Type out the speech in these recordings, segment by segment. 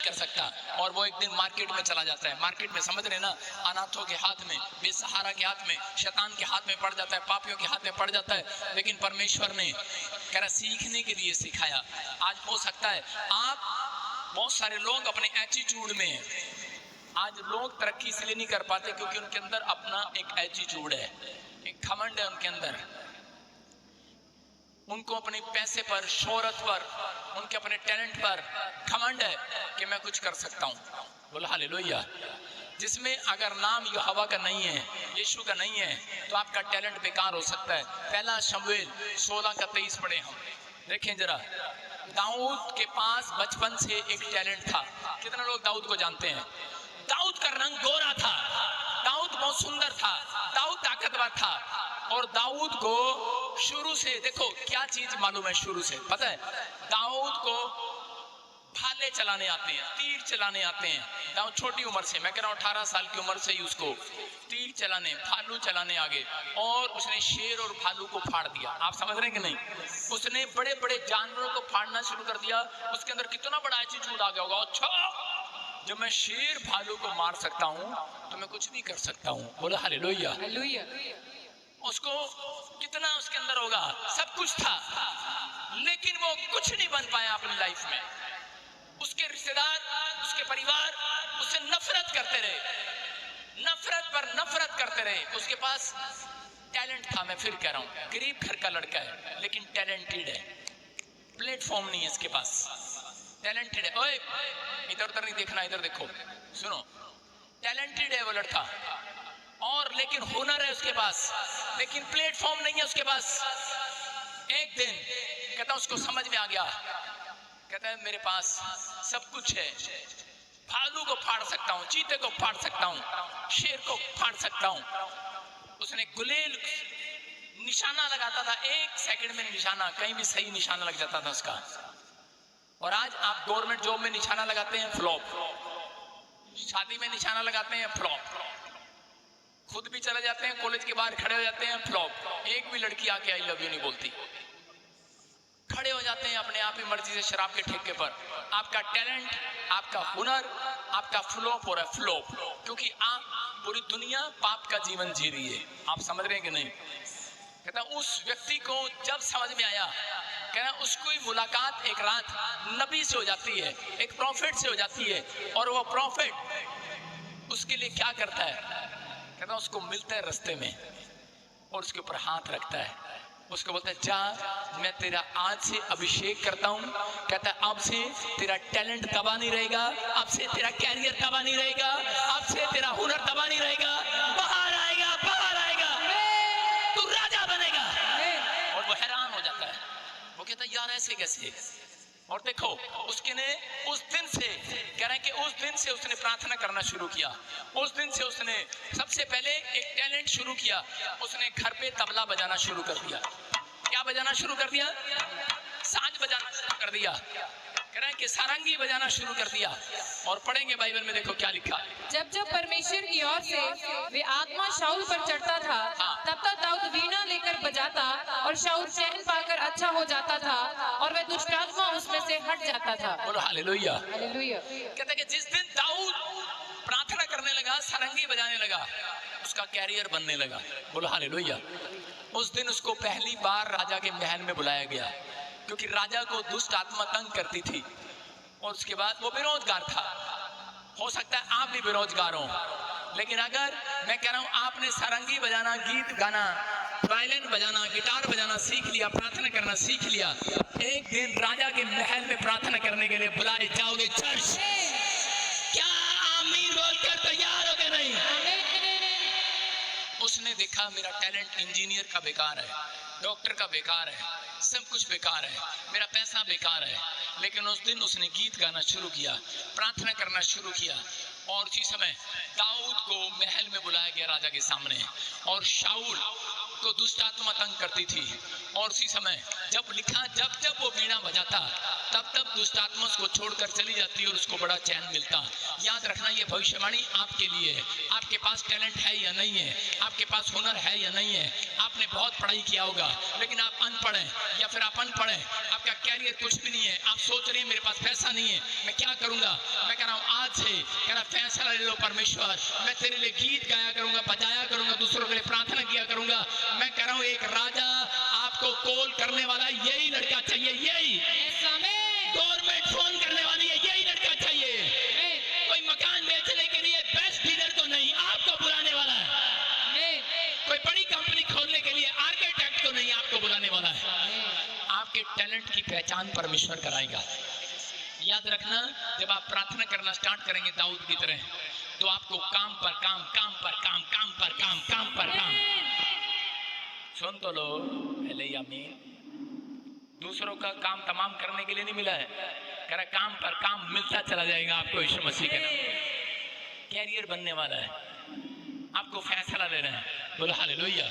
कर सकता। और वो एक दिन मार्केट में चला जाता है, मार्केट में समझ रहे ना, अनाथों के हाथ में, बेसहारा के हाथ में, शैतान के हाथ में पड़ जाता है, पापियों के हाथ में पड़ जाता है। लेकिन परमेश्वर ने कह रहा सीखने के लिए सिखाया। आज हो सकता है आप, बहुत सारे लोग अपने एटीट्यूड में, आज लोग तरक्की इसलिए नहीं कर पाते क्योंकि उनके अंदर अपना एक एटीट्यूड है, एक घमंड है उनके अंदर। उनको अपने पैसे पर, शोहरत पर, उनके अपने टैलेंट पर घमंड है कि मैं कुछ कर सकता हूं। बोला हालेलुया। जिसमें अगर नाम यहोवा का नहीं है, यीशु का नहीं है, तो आपका टैलेंट बेकार हो सकता है। पहला शमूएल 16:23 पढ़े हम, देखें जरा। दाऊद के पास बचपन से एक टैलेंट था। कितने लोग दाऊद को जानते हैं? दाऊद का रंग गोरा था, दाऊद बहुत सुंदर था, दाऊद ताकतवर था। और दाऊद को शुरू से, देखो क्या चीज मालूम है शुरू से, पता है? दाऊद को भाले चलाने आते हैं, तीर चलाने आते हैं। दाऊद छोटी उम्र से, मैं कह रहा हूँ 18 साल की उम्र से ही उसको तीर चलाने, भालू चलाने आ गए। और उसने शेर और भालू को फाड़ दिया। आप समझ रहे हैं कि नहीं? उसने बड़े बड़े जानवरों को फाड़ना शुरू कर दिया। उसके अंदर कितना बड़ा एटीट्यूड आ गया होगा, अच्छा जब मैं शेर भालू को मार सकता हूँ तो मैं कुछ भी कर सकता हूँ। बोला हालेलुया। उसको कितना उसके अंदर होगा, सब कुछ था, लेकिन वो कुछ नहीं बन पाया अपनी लाइफ में। उसके रिश्तेदार, उसके परिवार उससे नफरत करते रहे, नफरत पर नफरत करते रहे। उसके पास टैलेंट था, मैं फिर कह रहा हूँ, गरीब घर का लड़का है लेकिन टैलेंटेड है। प्लेटफॉर्म नहीं है इसके पास, टैलेंटेड है। ओए इधर उधर नहीं देखना, इधर देखो, सुनो। टैलेंटेड है वो लड़का, और लेकिन हुनर है उसके पास, लेकिन प्लेटफॉर्म नहीं है उसके पास। एक दिन कहता उसको समझ में आ गया, कहता है मेरे पास सब कुछ है, भालू को फाड़ सकता हूँ, चीते को फाड़ सकता हूँ, शेर को फाड़ सकता हूँ। उसने गुलेल निशाना लगाता था, 1 सेकंड में निशाना, कहीं भी सही निशाना लग जाता था उसका। और आज आप गवर्नमेंट जॉब में निशाना लगाते हैं, फ्लॉप। शादी में निशाना लगाते हैं, फ्लॉप। खुद भी चले जाते हैं, कॉलेज के बाहर खड़े हो जाते हैं, फ्लॉप। एक भी लड़की आके आई लव यू नहीं बोलती, खड़े हो जाते हैं अपने आप ही मर्जी से शराब के ठेके पर। आपका टैलेंट, आपका हुनर, आपका फ्लॉप हो रहा है, फ्लॉप, क्योंकि आप, पूरी दुनिया पाप का जीवन जी रही है। आप समझ रहे हैं कि नहीं? कहता उस व्यक्ति को जब समझ में आया, कहना उसको ही मुलाकात एक रात नबी से हो जाती है, एक प्रॉफिट से हो जाती है। और वो प्रॉफिट उसके लिए क्या करता है? कहता उसको मिलता है रास्ते में और उसके ऊपर हाथ रखता है, उसको बोलता है जा मैं तेरा आज से अभिषेक करता हूँ। कहता है अब से तेरा टैलेंट दबा नहीं रहेगा, अब से तेरा कैरियर दबा नहीं रहेगा, अब से तेरा हुनर दबा नहीं रहेगा, बाहर आएगा, बाहर आएगा, तू राजा बनेगा। और वो हैरान हो जाता है, वो कहता है यार ऐसे कैसे? और देखो उसके ने उस दिन से, कह रहे हैं कि उस दिन से उसने प्रार्थना करना शुरू किया। उस दिन से उसने सबसे पहले एक टैलेंट शुरू किया, उसने घर पे तबला बजाना शुरू कर दिया। क्या बजाना शुरू कर दिया? साज बजाना शुरू कर दिया। कह रहे हैं कि सारंगी बजाना शुरू कर दिया। और पढ़ेंगे बाइबल में, देखो क्या लिखा। जब जब परमेश्वर की ओर से वे आत्मा शाऊल पर चढ़ता था, तब तक दाऊद वीणा लेकर बजाता और शाऊल चैन पाकर अच्छा हो जाता था और वह दुष्ट आत्मा उसमें से हट जाता था। बोलो हालेलुया। हालेलुया। कहते हैं कि जिस दिन दाऊद प्रार्थना करने लगा, सारंगी बजाने लगा, उसका कैरियर बनने लगा। बोलो हालेलुया। उस दिन उसको पहली बार राजा के महल में बुलाया गया, क्योंकि राजा को दुष्ट आत्मा तंग करती थी। और उसके बाद वो बेरोजगार था। हो सकता है आप भी बेरोजगार हो, लेकिन अगर मैं कह रहा हूं आपने सारंगी बजाना, गीत गाना, वायलिन बजाना, गिटार बजाना सीख लिया, प्रार्थना करना सीख लिया, एक दिन राजा के महल में प्रार्थना करने के लिए बुलाए जाओगे चर्च। क्या आमीन बोलकर तैयार हो गए? नहीं। उसने देखा मेरा टैलेंट इंजीनियर का बेकार है, डॉक्टर का बेकार है, सब कुछ बेकार है, मेरा पैसा बेकार है। लेकिन उस दिन उसने गीत गाना शुरू किया, प्रार्थना करना शुरू किया। और उसी समय दाऊद को महल में बुलाया गया राजा के सामने, और शाऊल को दुष्ट आत्मा तंग करती थी। और उसी समय जब लिखा, जब जब वो वीणा बजाता तब दुष्ट आत्मा उसको छोड़कर चली जाती है और उसको बड़ा चैन मिलता। याद रखना, ये भविष्यवाणी आपके लिए है। आपके पास टैलेंट है या नहीं है, आपके पास हुनर है या नहीं है, आपने बहुत पढ़ाई किया होगा लेकिन आप अनपढ़ हैं या फिर आप अनपढ़ हैं, आपका कैरियर कुछ भी नहीं है, आप सोच रहे हैं मेरे पास पैसा नहीं है, मैं क्या करूंगा। मैं कह रहा हूँ आज से कह रहा फैसला ले लो परमेश्वर, मैं तेरे लिए गीत गाया करूंगा, बजाया करूंगा, दूसरों के लिए प्रार्थना किया करूंगा। मैं कह रहा हूँ एक राजा आपको कॉल करने वाला यही लड़का चाहिए, यही गवर्नमेंट फोन करने वाली है, यही लड़का चाहिए। कोई मकान बेचने के लिए बेस्ट डीलर तो नहीं, आपको बुलाने वाला है। कोई बड़ी कंपनी खोलने के लिए आर्किटेक्ट तो नहीं, आपको बुलाने वाला है। आपके टैलेंट की पहचान परमेश्वर कराएगा। याद रखना, जब आप प्रार्थना करना स्टार्ट करेंगे दाऊद की तरह, तो आपको काम पर काम, काम पर काम, काम पर काम, काम पर काम। सुन तो लो, दूसरों का काम तमाम करने के लिए नहीं मिला है, कह रहा काम पर काम मिलता चला जाएगा आपको यीशु मसीह के नाम। कैरियर बनने वाला है, आपको फैसला लेना है। बोलो हालेलुया।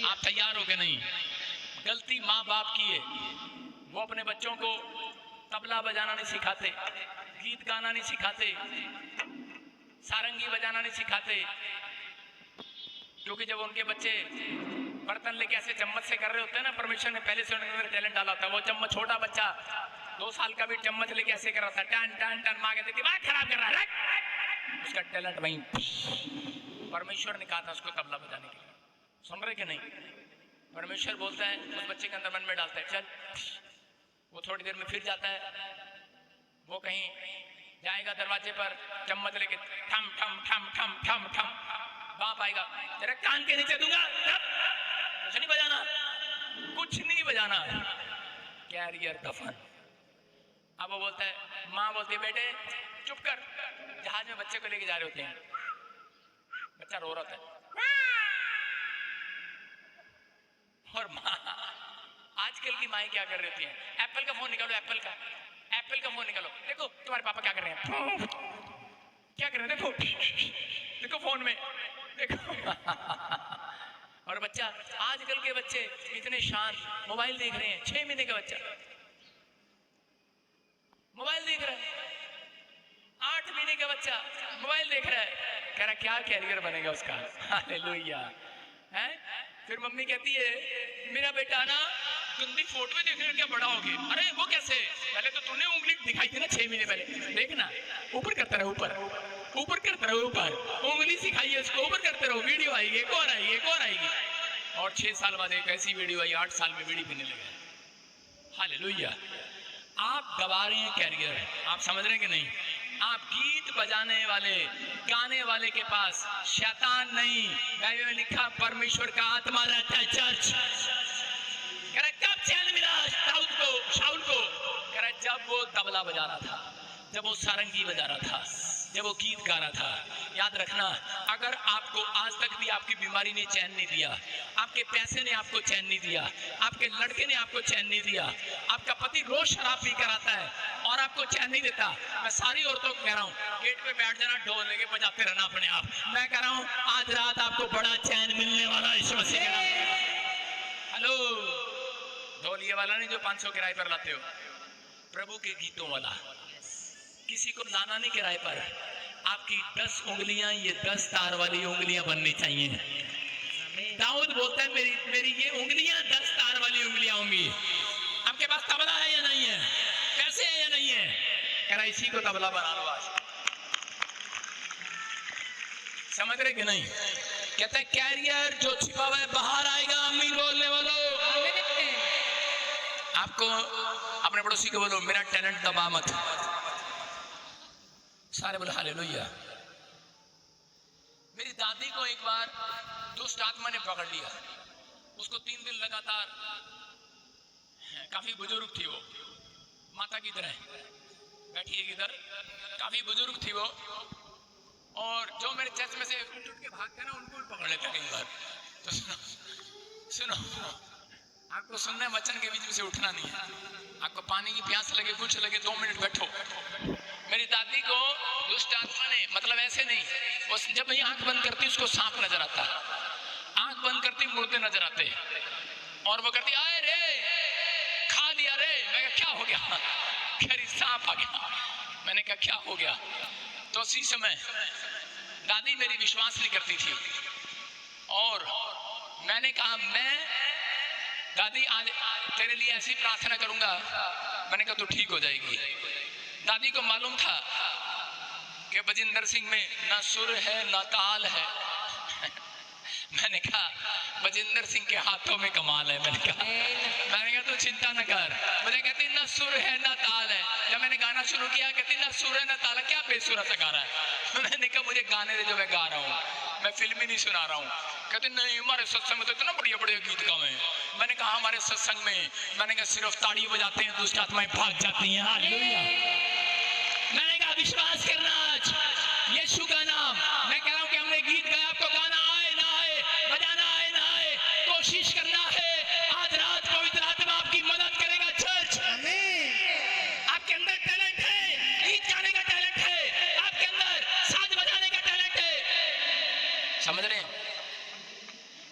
आप तैयार हो के नहीं। गलती माँ बाप की है, वो अपने बच्चों को तबला बजाना नहीं सिखाते, गीत गाना नहीं सिखाते, सारंगी बजाना नहीं सिखाते, क्योंकि जब उनके बच्चे बर्तन लेके ऐसे चम्मच से कर रहे होते हैं ना, परमेश्वर ने पहले से उनके अंदर टैलेंट डाला था। वो चम्मच, छोटा बच्चा 2 साल का भी चम्मच लेके ऐसे कर रहा था, टन टन टन, माँ कहती दिमाग खराब कर रहा है, उसका टैलेंट वहीं। परमेश्वर ने कहा था उसको तबला बजाने के लिए, सुन रहे कि नहीं। परमेश्वर बोलता है उस बच्चे के अंदर, मन में डालता है, चल। वो थोड़ी देर में फिर जाता है, वो कहीं जाएगा दरवाजे पर, चम्मच लेके ठम ठम ठम ठम ठम ठम, बाप आएगा, तेरे कान के नीचे दूंगा, कुछ नहीं बजाना, कुछ नहीं बजाना, कैरियर दफन। अब वो बोलता है, माँ बोलती है बेटे चुप कर। जहाज में बच्चे को लेके जा रहे होते हैं, बच्चा रो रहा है और माँ, आजकल की माएँ क्या कर रही होती हैं, एप्पल का फोन निकालो, एप्पल का फोन निकालो, देखो तुम्हारे पापा क्या कर रहे हैं, क्या कर रहे हैं, देखो देखो फोन में देखो। और बच्चा, आजकल के बच्चे इतने शांत, मोबाइल देख रहे हैं। 6 महीने का बच्चा मोबाइल देख रहा है, 8 महीने का बच्चा मोबाइल देख रहा है, कह रहा क्या कैरियर बनेगा उसका। हालेलुया। हैं? फिर मम्मी कहती है मेरा बेटा ना गंदी फोटो देखने क्या बड़ा हो गया। अरे वो कैसे, पहले तो तूने उंगली दिखाई थी ना 6 महीने पहले, देखना ऊपर करता रहो, ऊपर करता रहो, ऊपर उंगली सिखाई है उसको, ऊपर करते रहो, वीडियो आएगी, एक और आएगी, एक और आएगी। और 6 साल बाद एक ऐसी वीडियो आई, 8 साल में बीड़ी पीने लगे। हालेलुया। आप गवा रहे हैं कैरियर, आप समझ रहे हैं कि नहीं। आप गीत बजाने वाले, गाने वाले के पास शैतान नहीं, बाइबल में लिखा परमेश्वर का आत्मा रहता है। चर्च कह रहा कब चैन मिला शाऊल को, कह रहा जब वो तबला बजा रहा था, जब वो सारंगी बजा रहा था, जब वो गीत गा रहा था। याद रखना, अगर आपको आज तक भी आपकी बीमारी ने चैन नहीं दिया, आपके पैसे ने आपको चैन नहीं दिया, आपके लड़के ने आपको चैन नहीं दिया, आपका पति रोज शराब पी कर आता है और आपको चैन नहीं देता, मैं सारी औरतों को कह रहा हूँ गेट पे बैठ जाना, ढोल लेके बजाते रहना अपने आप। मैं कह रहा हूँ आज रात आपको बड़ा चैन मिलने वाला है यीशु मसीह के नाम। हेलो, ढोलिया वाला नहीं जो 500 किराए पर लाते हो, प्रभु के गीतों वाला। किसी को लाना नहीं किराए पर, आपकी 10 उंगलियां ये 10 तार वाली उंगलियां बननी चाहिए। दाऊद बोलता है मेरी ये उंगलियां 10 तार वाली उंगलियां होंगी। आपके पास तबला है या नहीं है, पैसे है या नहीं है, कह रहा इसी को तबला बना लो आज। समझ रहे कि नहीं। कहता है कैरियर जो छिपा हुआ है बाहर आएगा। अमीन बोलने वालों, आपको अपने पड़ोसी को बोलो मेरा टैलेंट दबा मत। सारे बोलो हालेलुया। मेरी दादी को एक बार दुष्ट आत्मा ने पकड़ लिया, उसको 3 दिन लगातार, काफी बुजुर्ग थी वो, माता की तरह बैठी है इधर, काफी बुजुर्ग थी वो, और जो मेरे चर्च में से उठ के भागते ना उनको भी पकड़ लेते कई बार। तो सुनो आपको सुनना है, वचन के बीच में से उठना नहीं है। आपको पानी की प्यास लगे, कुछ लगे, 2 मिनट बैठो। मेरी दादी को दुष्ट आत्मा ने, मतलब ऐसे नहीं, वो जब ये आंख बंद करती उसको सांप नजर आता, आंख बंद करती मुर्दे नजर आते, और वो करती आए रे खा लिया रे। मैं क्या हो गया, खैर सांप आ गया। मैंने कहा क्या हो गया? तो उसी समय दादी मेरी विश्वास नहीं करती थी और मैंने कहा मैं दादी आज तेरे लिए ऐसी प्रार्थना करूंगा। मैंने कहा तू ठीक हो जाएगी। दादी को मालूम था कि बजिंदर सिंह में ना सुर है ना ताल है। मैंने कहा बजिंदर सिंह के हाथों में कमाल है। मैंने कहा तू चिंता न कर। मुझे कहती ना सुर है ना ताल है। जब मैंने गाना शुरू किया कहती ना सुर है ना ताल है, क्या बेसुरा सा गा रहा है। मैंने कहा मुझे गाने दे जो मैं गा रहा हूँ, मैं फिल्म ही नहीं सुना रहा हूँ। कहते नहीं हमारे सत्संग में तो इतना बढ़िया बढ़िया गीत गावे। मैंने कहा हमारे सत्संग में मैंने कहा सिर्फ ताड़ी बजाते हैं दुष्ट आत्माएं भाग जाती हैं। हालेलुया। मैंने कहा विश्वास करना आज यीशु का नाम। मैं कह रहा हूँ कि हमने गीत गाया, आपको गाना आए ना आए, बजाना आए ना आए, कोशिश करना है। आज रात पवित्र आत्मा आपकी मदद करेगा। चर्च आपके अंदर टैलेंट है, गीत गाने का टैलेंट है, आपके अंदर साज बजाने का टैलेंट है। समझ रहे हैं?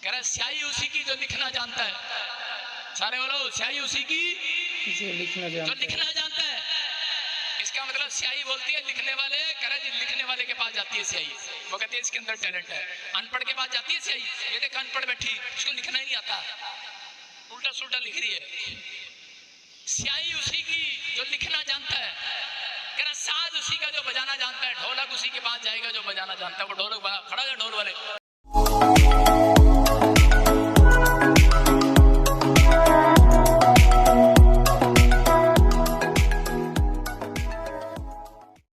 कह रहा स्याही उसी की जो लिखना जानता है। सारे बोलो स्याही उसी की जो लिखना जानता है। इसका मतलब स्याही बोलती है लिखने वाले, कह रहा जी लिखने वाले के पास जाती है स्याही, वो कहती है इसके अंदर टैलेंट है। अनपढ़ के पास जाती है स्याही, ये देख अनपढ़ बैठी, इसको लिखना ही नहीं आता, उल्टा सुल्टा लिख रही है। स्याही उसी की जो लिखना जानता है। कह रहा साज उसी का जो बजाना जानता है। ढोलक उसी के पास जाएगा जो बजाना जानता है। वो ढोलक खड़ा है ढोल वाले।